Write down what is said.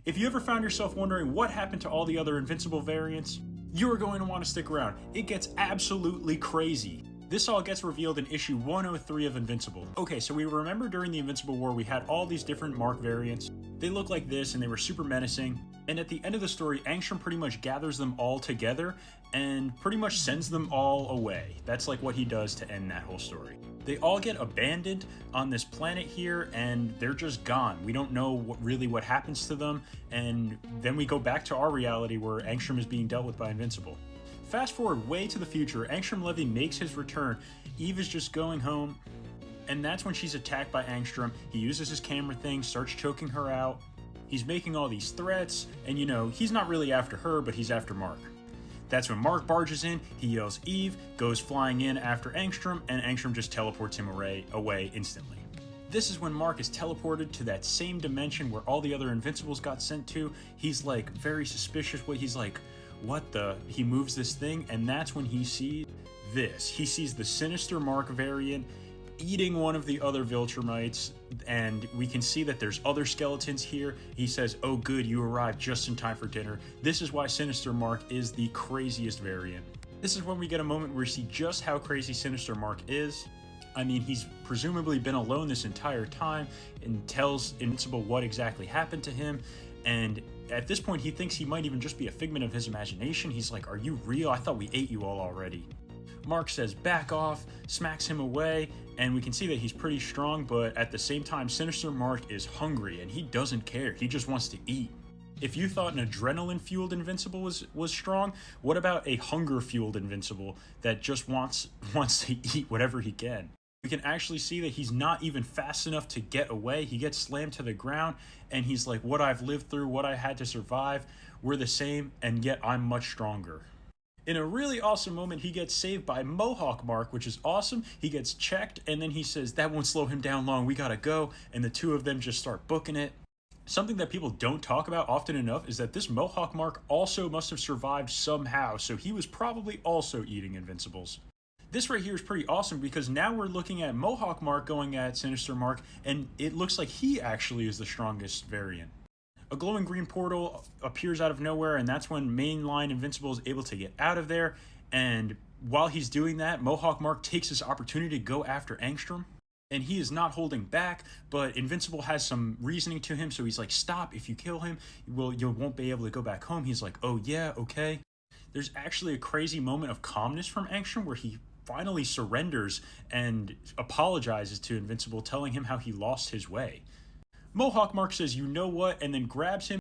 If you ever found yourself wondering what happened to all the other Invincible variants, you are going to want to stick around. It gets absolutely crazy. This all gets revealed in issue 103 of Invincible. Okay, so we remember during the Invincible War we had all these different Mark variants. They looked like this and they were super menacing. And at the end of the story, Angstrom pretty much gathers them all together and pretty much sends them all away. That's like what he does to end that whole story. They all get abandoned on this planet here and they're just gone. We don't know what happens to them, and then we go back to our reality where Angstrom is being dealt with by Invincible. Fast forward way to the future, Angstrom Levy makes his return. Eve is just going home, and that's when she's attacked by Angstrom. He uses his camera thing, starts choking her out. He's making all these threats, and you know, he's not really after her, but he's after Mark. That's when Mark barges in, he yells Eve, goes flying in after Angstrom, and Angstrom just teleports him away instantly. This is when Mark is teleported to that same dimension where all the other Invincibles got sent to. He's like very suspicious. He's like, what the? He moves this thing, and that's when he sees this. He sees the Sinister Mark variant eating one of the other Viltrumites, and we can see that there's other skeletons here. He says, oh good, you arrived just in time for dinner. This is why Sinister Mark is the craziest variant. This is when we get a moment where we see just how crazy Sinister Mark is. I mean, he's presumably been alone this entire time and tells Invincible what exactly happened to him, and at this point he thinks he might even just be a figment of his imagination. He's like, are you real? I thought we ate you all already. Mark says back off, smacks him away, and we can see that he's pretty strong, but at the same time Sinister Mark is hungry and he doesn't care. He just wants to eat. If you thought an adrenaline-fueled Invincible was strong, what about a hunger-fueled Invincible that just wants to eat whatever he can? We can actually see that he's not even fast enough to get away. He gets slammed to the ground, and he's like, what I've lived through, what I had to survive, we're the same, and yet I'm much stronger. In a really awesome moment, he gets saved by Mohawk Mark, which is awesome. He gets checked, and then he says, that won't slow him down long, we gotta go, and the two of them just start booking it. Something that people don't talk about often enough is that this Mohawk Mark also must have survived somehow, so he was probably also eating Invincibles. This right here is pretty awesome because now we're looking at Mohawk Mark going at Sinister Mark, and it looks like he actually is the strongest variant. A glowing green portal appears out of nowhere, and that's when mainline Invincible is able to get out of there, and while he's doing that, Mohawk Mark takes this opportunity to go after Angstrom, and he is not holding back, but Invincible has some reasoning to him, so he's like, stop, if you kill him, you won't be able to go back home. He's like, oh yeah, okay. There's actually a crazy moment of calmness from Angstrom where he finally surrenders and apologizes to Invincible, telling him how he lost his way. Mohawk Mark says, you know what, and then grabs him